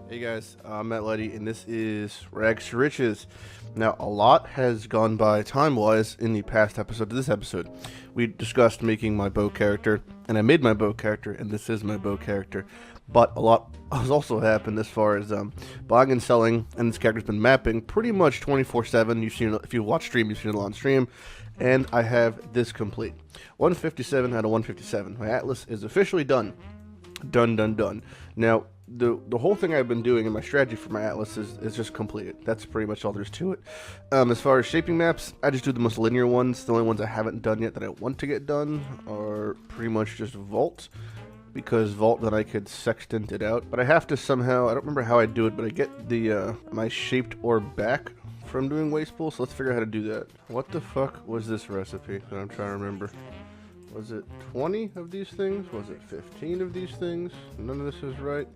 Hey guys, I'm Lighty, and this is Rags2Riches. Now, a lot has gone by time-wise in the past episode to this episode. We discussed making my bow character, and I made my bow character, and this is my bow character. But a lot has also happened as far as buying and selling, and this character's been mapping pretty much 24/7. You've seen it, if you watch stream, you've seen it on stream. And I have this complete. 157 out of 157. My Atlas is officially done. Done. Now, the whole thing I've been doing in my strategy for my Atlas is just completed. That's pretty much all there's to it. As far as shaping maps, I just do the most linear ones. The only ones I haven't done yet that I want to get done are pretty much just Vault, because Vault, then I could sextant it out. But I have to somehow, I don't remember how I do it, but I get the my shaped orb back from doing Wastepool, so let's figure out how to do that. What the fuck was this recipe that I'm trying to remember? Was it 20 of these things? Was it 15 of these things? None of this is right.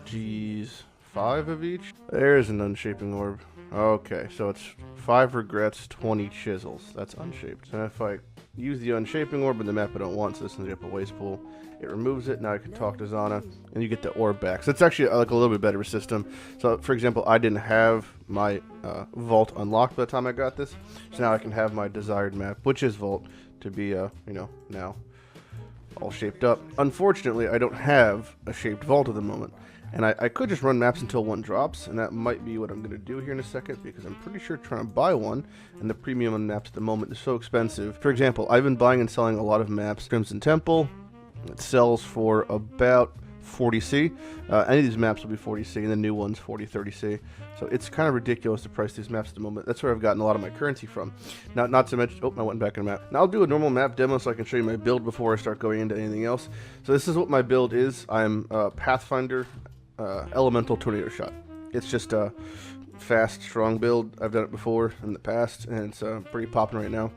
Jeez. 5 of each? There's an unshaping orb. Okay, so it's 5 regrets, 20 chisels. That's unshaped. And if I use the unshaping orb in the map I don't want, so this ends up a waste pool, it removes it. Now I can talk to Zana, and you get the orb back. So it's actually like a little bit better system. So, for example, I didn't have my Vault unlocked by the time I got this, so now I can have my desired map, which is Vault, to be, now all shaped up. Unfortunately, I don't have a shaped Vault at the moment, and I could just run maps until one drops, and that might be what I'm going to do here in a second, because I'm pretty sure trying to buy one, and the premium on maps at the moment is so expensive. For example, I've been buying and selling a lot of maps. Crimson Temple, it sells for about 40C. Any of these maps will be 40C, and the new one's 30C. So it's kind of ridiculous to price these maps at the moment. That's where I've gotten a lot of my currency from. Now, not to mention, I went back in a map. Now I'll do a normal map demo so I can show you my build before I start going into anything else. So this is what my build is. I'm Pathfinder Elemental Tornado Shot. It's just a fast, strong build. I've done it before in the past, and it's pretty popping right now.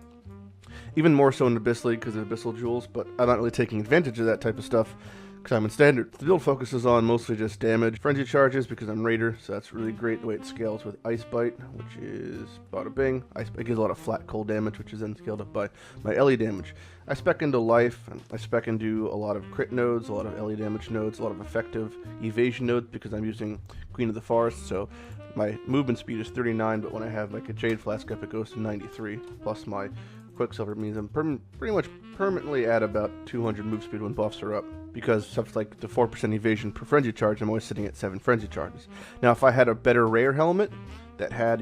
Even more so in Abyss League because of Abyssal Jewels, but I'm not really taking advantage of that type of stuff because I'm in Standard. The build focuses on mostly just damage, frenzy charges because I'm Raider, so that's really great the way it scales with Ice Bite, which is bada bing. Ice Bite gives a lot of flat cold damage, which is then scaled up by my LE damage. I spec into life, and I spec into a lot of crit nodes, a lot of LE damage nodes, a lot of effective evasion nodes because I'm using Queen of the Forest, so my movement speed is 39, but when I have like a Jade Flask up, it goes to 93, plus my Quicksilver means I'm pretty much permanently at about 200 move speed when buffs are up, because stuff like the 4% evasion per frenzy charge, I'm always sitting at 7 frenzy charges. Now, if I had a better rare helmet that had,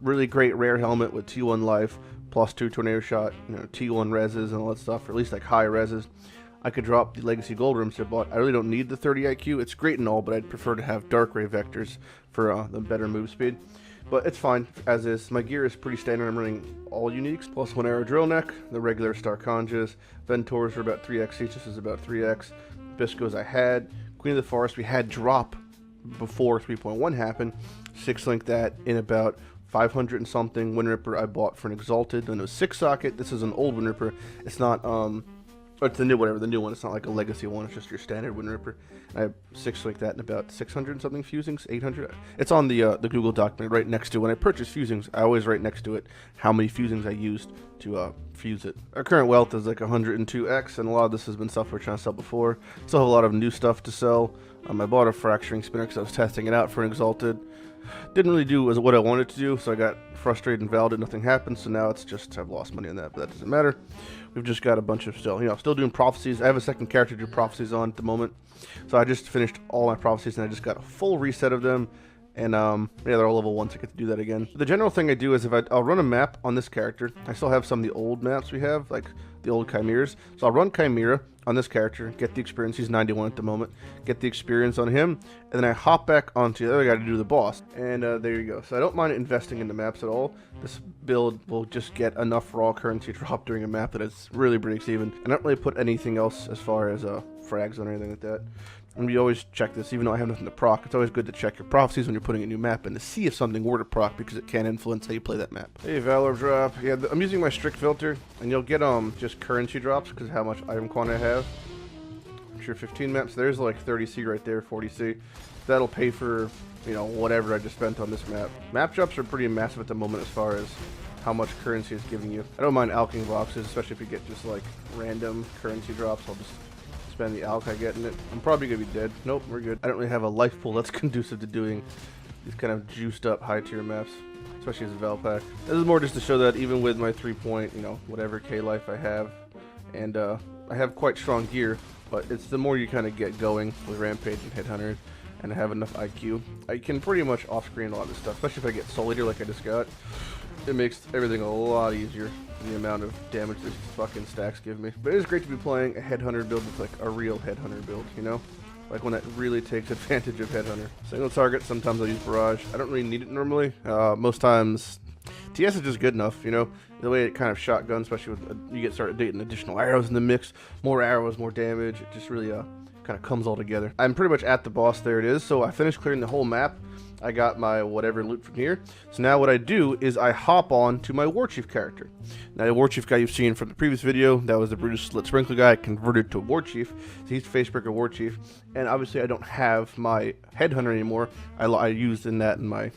really great rare helmet with T1 life, plus 2 tornado shot, T1 reses and all that stuff, or at least like high reses, I could drop the Legacy Gold Rims I bought. I really don't need the 30 IQ. It's great and all, but I'd prefer to have Dark Ray vectors for the better move speed. But it's fine, as is. My gear is pretty standard. I'm running all uniques, plus 1 arrow drill neck, the regular Star Conjas. Ventors are about 3x each, this is about 3x. Biscos I had. Queen of the Forest we had drop before 3.1 happened. 6-link that in about 500 and something. Windripper I bought for an Exalted, then it was 6-socket. This is an old Windripper. It's not, it's the new, whatever, the new one. It's not like a legacy one, it's just your standard Windripper. I have 6 like that and about 600 and something fusings, 800. It's on the Google document right next to, when I purchase fusings, I always write next to it how many fusings I used to fuse it. Our current wealth is like 102x, and a lot of this has been stuff we're trying to sell before. Still have a lot of new stuff to sell. I bought a fracturing spinner because I was testing it out for an Exalted. Didn't really do as what I wanted to do, so I got frustrated and validated, nothing happened, so now it's just I've lost money on that, but that doesn't matter. We've just got a bunch of still doing prophecies. I have a second character to do prophecies on at the moment, so I just finished all my prophecies and I just got a full reset of them, and yeah, they're all level 1, so I get to do that again. The general thing I do is if I'll run a map on this character. I still have some of the old maps we have, like the old Chimeras, so I'll run Chimera on this character, get the experience. He's 91 at the moment, get the experience on him, and then I hop back onto the other guy to do the boss, and there you go. So I don't mind investing in the maps at all. This build will just get enough raw currency drop during a map that it really breaks even. I don't really put anything else as far as frags on or anything like that. And we always check this, even though I have nothing to proc. It's always good to check your prophecies when you're putting a new map and to see if something were to proc, because it can influence how you play that map. Hey, Valor drop. Yeah, I'm using my strict filter, and you'll get just currency drops because of how much item quantity I have. Sure, 15 maps. There's like 30C right there, 40C. That'll pay for, whatever I just spent on this map. Map drops are pretty massive at the moment as far as how much currency it's giving you. I don't mind alching boxes, especially if you get just like random currency drops. I'll just spend the alk I get in it. I'm probably gonna be dead. Nope, we're good. I don't really have a life pool that's conducive to doing these kind of juiced up high tier maps, especially as a Val pack. This is more just to show that even with my 3 point, whatever K life I have, and I have quite strong gear, but it's the more you kind of get going with Rampage and Headhunter, and I have enough IQ, I can pretty much off-screen a lot of this stuff, especially if I get Soul Eater like I just got. It makes everything a lot easier than the amount of damage these fucking stacks give me. But it is great to be playing a Headhunter build with like a real Headhunter build, Like when that really takes advantage of Headhunter. Single target, sometimes I'll use Barrage. I don't really need it normally. Most times, TS is just good enough, The way it kind of shotguns, especially with you get started dating additional arrows in the mix. More arrows, more damage. It just really kind of comes all together. I'm pretty much at the boss. There it is. So I finished clearing the whole map. I got my whatever loot from here. So now what I do is I hop on to my Warchief character. Now the Warchief guy you've seen from the previous video, that was the Brutus Slit Sprinkler guy, converted to Warchief. So he's Facebreaker Warchief. And obviously I don't have my Headhunter anymore. I used in my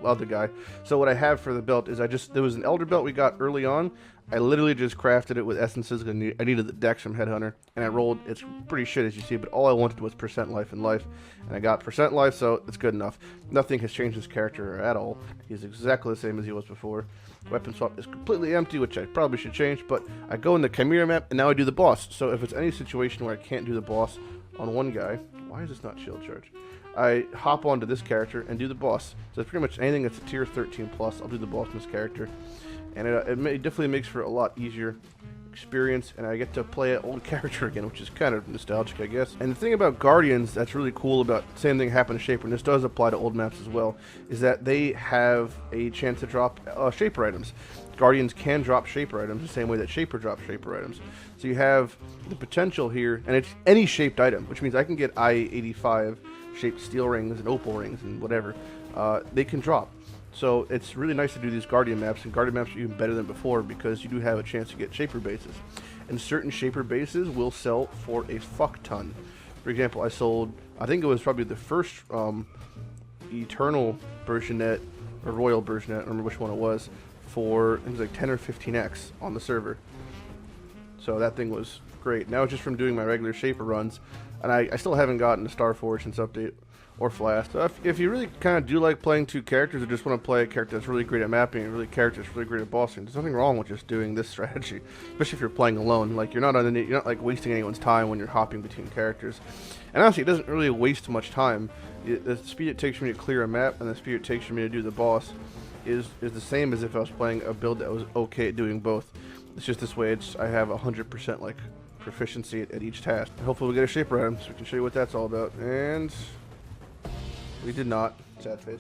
other guy. So what I have for the belt is there was an Elder belt we got early on. I literally just crafted it with essences. I needed the dex from Headhunter, and I rolled. It's pretty shit as you see, but all I wanted was percent life and life, and I got percent life, so it's good enough. Nothing has changed his character at all. He's exactly the same as he was before. Weapon swap is completely empty, which I probably should change, but I go in the Chimera map, and now I do the boss. So if it's any situation where I can't do the boss on one guy, why is this not shield charge? I hop onto this character and do the boss. So it's pretty much anything that's a tier 13 plus, I'll do the boss in this character. And it definitely makes for a lot easier experience, and I get to play an old character again, which is kind of nostalgic, I guess. And the thing about Guardians that's really cool about same thing happened to Shaper, and this does apply to old maps as well, is that they have a chance to drop Shaper items. Guardians can drop Shaper items the same way that Shaper drops Shaper items. So you have the potential here, and it's any shaped item, which means I can get I-85 shaped steel rings and opal rings and whatever. They can drop. So it's really nice to do these Guardian maps, and Guardian maps are even better than before because you do have a chance to get Shaper bases. And certain Shaper bases will sell for a fuck ton. For example, I sold, I think it was probably the first Eternal Bergenet, or Royal Bergenet, I don't remember which one it was, for, it was like 10 or 15x on the server. So that thing was great. Now it's just from doing my regular Shaper runs, and I still haven't gotten a Starforge since update. Or Flask. So if you really kind of do like playing two characters, or just want to play a character that's really great at mapping and really character that's really great at bossing, there's nothing wrong with just doing this strategy. Especially if you're playing alone. Like you're not like wasting anyone's time when you're hopping between characters. And honestly, it doesn't really waste much time. The speed it takes for me to clear a map and the speed it takes for me to do the boss is the same as if I was playing a build that was okay at doing both. It's just this way. I have 100% like proficiency at each task. Hopefully we get a Shaper item so we can show you what that's all about. And we did not. Sad face.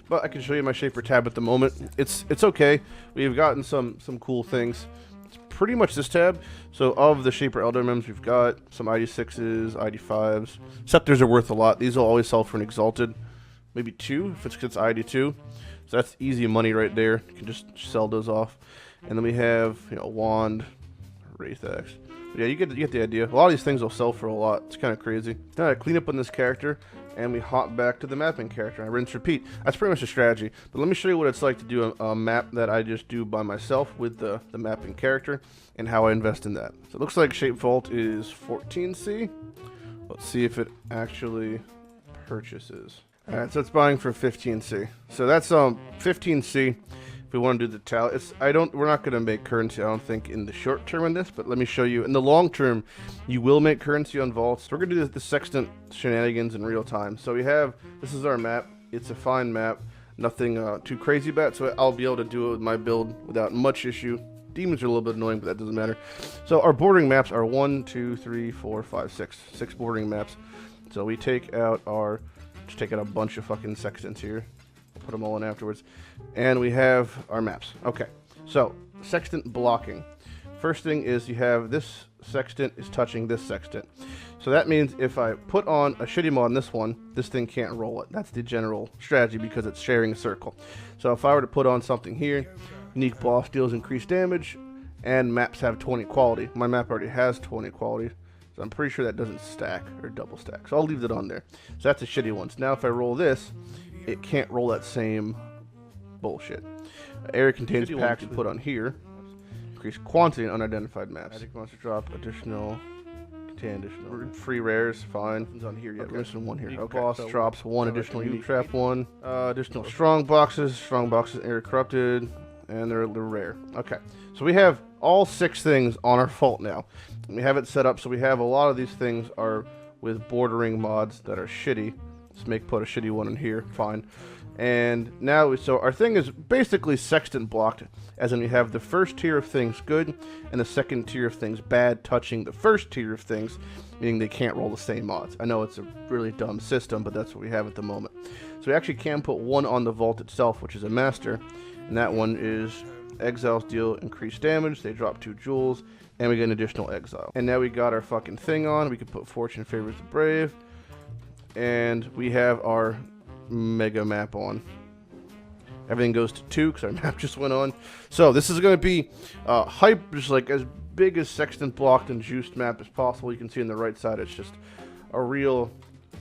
But I can show you my Shaper tab at the moment. It's okay. We've gotten some cool things. It's pretty much this tab. So of the Shaper Elder Mems, we've got some ID6s, ID5s. Scepters are worth a lot. These will always sell for an Exalted. Maybe 2 if it's ID2. So that's easy money right there. You can just sell those off. And then we have, Wand, Wraith Axe. But yeah, you get the idea. A lot of these things will sell for a lot. It's kind of crazy. Now I clean up on this character, and we hop back to the mapping character. I rinse, repeat. That's pretty much the strategy. But let me show you what it's like to do a map that I just do by myself with the mapping character, and how I invest in that. So it looks like Shape Vault is 14C. Let's see if it actually purchases. Alright, so it's buying for 15C. So that's 15C. We want to do the tally. We're not going to make currency, I don't think, in the short term in this, but let me show you. In the long term, you will make currency on vaults. We're going to do the Sextant shenanigans in real time. So this is our map. It's a fine map. Nothing too crazy about it, so I'll be able to do it with my build without much issue. Demons are a little bit annoying, but that doesn't matter. So our bordering maps are 1, 2, 3, 4, 5, 6. 6 bordering maps. So we take out a bunch of fucking Sextants here. Put them all in afterwards, and we have our maps. Okay, so Sextant Blocking. First thing is you have this Sextant is touching this Sextant, so that means if I put on a shitty mod on this one, this thing can't roll it. That's the general strategy because it's sharing a circle. So if I were to put on something here, unique boss deals increased damage, and maps have 20 quality. My map already has 20 quality, so I'm pretty sure that doesn't stack or double stack. So I'll leave that on there. So that's a shitty one. So now if I roll this, it can't roll that same bullshit. Area contains packs to put on here. Increase quantity in unidentified maps. Magic monster drop, additional 10 additional free rares, fine. It's on here yet. We're missing one here. Okay. Boss drops one additional unique trap, one additional strong boxes. Strong boxes air corrupted, and they're rare. Okay, so we have all 6 things on our vault now. We have it set up so we have a lot of these things are with bordering mods that are shitty. Let's put a shitty one in here, fine. And now, so our thing is basically sextant blocked, as in we have the first tier of things good, and the second tier of things bad touching the first tier of things, meaning they can't roll the same mods. I know it's a really dumb system, but that's what we have at the moment. So we actually can put one on the vault itself, which is a master, and that one is exiles deal increased damage, they drop 2 jewels, and we get an additional exile. And now we got our fucking thing on, we can put fortune favors the brave, and we have our mega map on. Everything goes to 2 because our map just went on. So this is going to be hype, just like as big as Sextant Blocked and Juiced map as possible. You can see on the right side it's just a real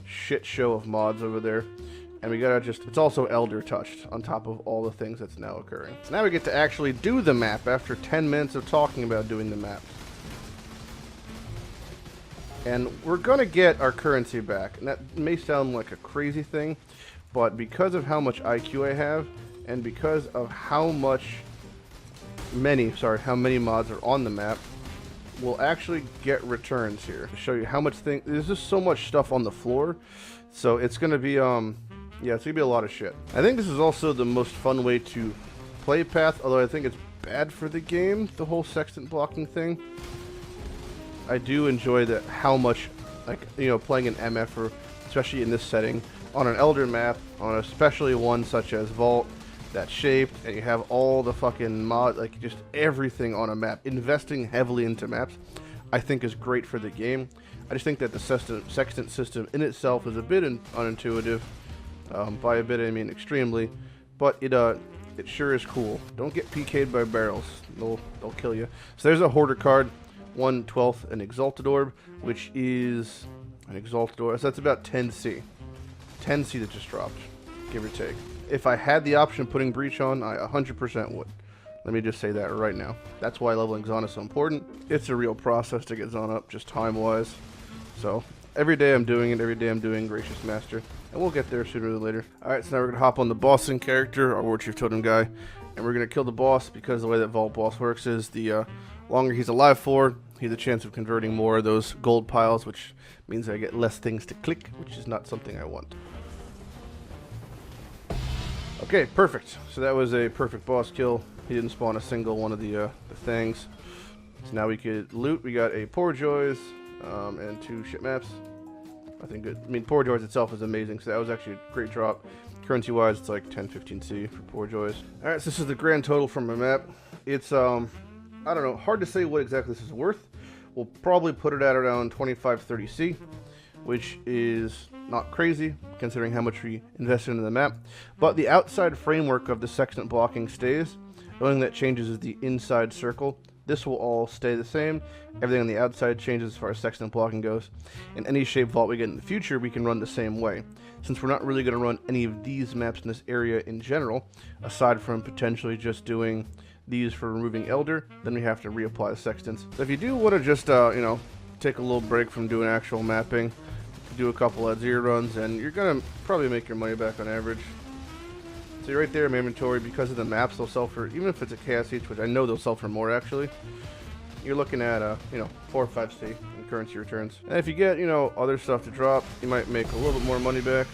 shit show of mods over there. And we gotta just, it's also Elder touched on top of all the things that's now occurring. So now we get to actually do the map after 10 minutes of talking about doing the map. And we're gonna get our currency back. And that may sound like a crazy thing, but because of how much IQ I have, and because of how many mods are on the map, we'll actually get returns here. To show you how much there's just so much stuff on the floor. So it's gonna be, yeah, it's gonna be a lot of shit. I think this is also the most fun way to play Path, although I think it's bad for the game, the whole sextant blocking thing. I do enjoy that how much, like, you know, playing an MF, or especially in this setting, on an Elder map, on especially one such as Vault, that's shaped, and you have all the fucking mod, like just everything on a map. Investing heavily into maps, I think is great for the game. I just think that the sextant system in itself is a bit unintuitive. By a bit I mean extremely, but it sure is cool. Don't get PK'd by barrels, they'll kill you. So there's a hoarder card, 1/12 an Exalted Orb, which is an Exalted Orb, so that's about 10C. 10C that just dropped, give or take. If I had the option of putting Breach on, I 100% would. Let me just say that right now. That's why leveling Zon is so important. It's a real process to get Zon up, just time-wise. So every day I'm doing it, every day I'm doing Gracious Master. And we'll get there sooner than later. Alright, so now we're going to hop on the bossing character, our War Chief Totem guy. And we're going to kill the boss, because the way that Vault Boss works is the longer he's alive for, he has a chance of converting more of those gold piles, which means I get less things to click, which is not something I want. Okay, perfect. So that was a perfect boss kill. He didn't spawn a single one of the things. So now we could loot. We got a Poor Joys and 2 ship maps. Nothing good. I mean, Poor Joys itself is amazing, so that was actually a great drop. Currency-wise, it's like 10-15C for Poor Joys. Alright, so this is the grand total from my map. It's, I don't know, hard to say what exactly this is worth. We'll probably put it at around 25-30C, which is not crazy, considering how much we invested into the map. But the outside framework of the sextant blocking stays. The only thing that changes is the inside circle. This will all stay the same. Everything on the outside changes as far as sextant blocking goes. In any shape vault we get in the future, we can run the same way. Since we're not really going to run any of these maps in this area in general, aside from potentially just doing these for removing Elder, then we have to reapply the sextants. So if you do want to just, you know, take a little break from doing actual mapping, do a couple of 0 runs, and you're going to probably make your money back on average. So right there in my inventory, because of the maps, they'll sell for, even if it's a chaos each, which I know they'll sell for more actually, you're looking at, you know, 4 or 5C in currency returns. And if you get, you know, other stuff to drop, you might make a little bit more money back.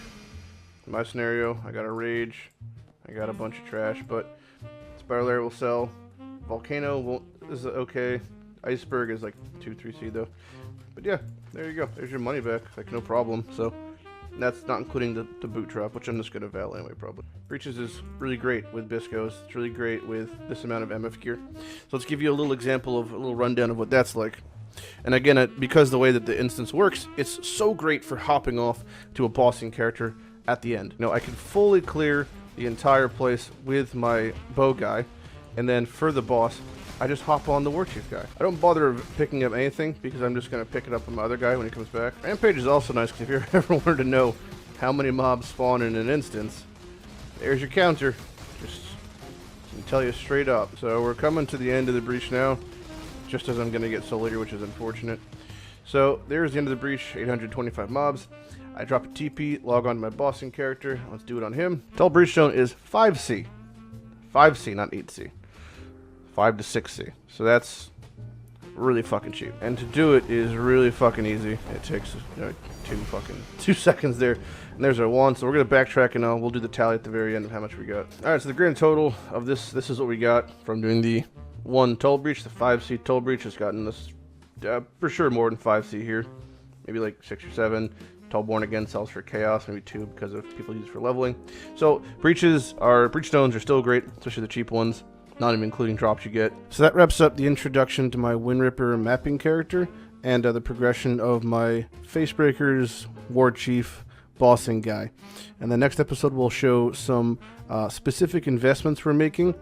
In my scenario, I got a Rage, I got a bunch of trash, but Spiral Lair will sell. Volcano is okay. Iceberg is like 2-3C though. But yeah, there you go. There's your money back, like no problem. So that's not including the boot drop, which I'm just going to val anyway, probably. Breaches is really great with Biscos. It's really great with this amount of MF gear. So let's give you a little example of a little rundown of what that's like. And again, because the way that the instance works, it's so great for hopping off to a bossing character at the end. You know, I can fully clear the entire place with my bow guy, and then for the boss, I just hop on the War Chief guy. I don't bother picking up anything because I'm just going to pick it up with my other guy when he comes back. Rampage is also nice because if you ever wanted to know how many mobs spawn in an instance, there's your counter. Just can tell you straight up. So we're coming to the end of the breach now, just as I'm going to get Soul Eater, which is unfortunate. So there's the end of the breach, 825 mobs. I drop a TP, log on to my bossing character. Let's do it on him. Total breach zone is 5C. 5C, not 8C. 5 to 6C. So that's really fucking cheap. And to do it is really fucking easy. It takes 2 seconds there. And there's our 1. So we're going to backtrack and we'll do the tally at the very end of how much we got. Alright, so the grand total of this is what we got from doing the 1 total breach. The 5C total breach has gotten us for sure more than 5C here. Maybe like 6 or 7. Total Born Again sells for chaos, maybe 2 because of people use it for leveling. So breach stones are still great, especially the cheap ones. Not even including drops you get. So that wraps up the introduction to my Windripper mapping character and the progression of my Facebreakers War Chief bossing guy. And the next episode will show some specific investments we're making,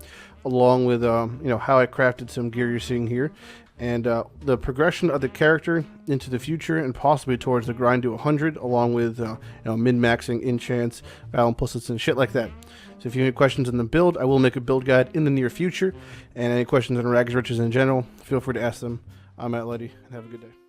along with how I crafted some gear you're seeing here, and the progression of the character into the future and possibly towards the grind to 100, along with min-maxing enchants, battle implicits, and shit like that. So if you have any questions on the build, I will make a build guide in the near future. And any questions on Rags2Riches in general, feel free to ask them. I'm Lighty, and have a good day.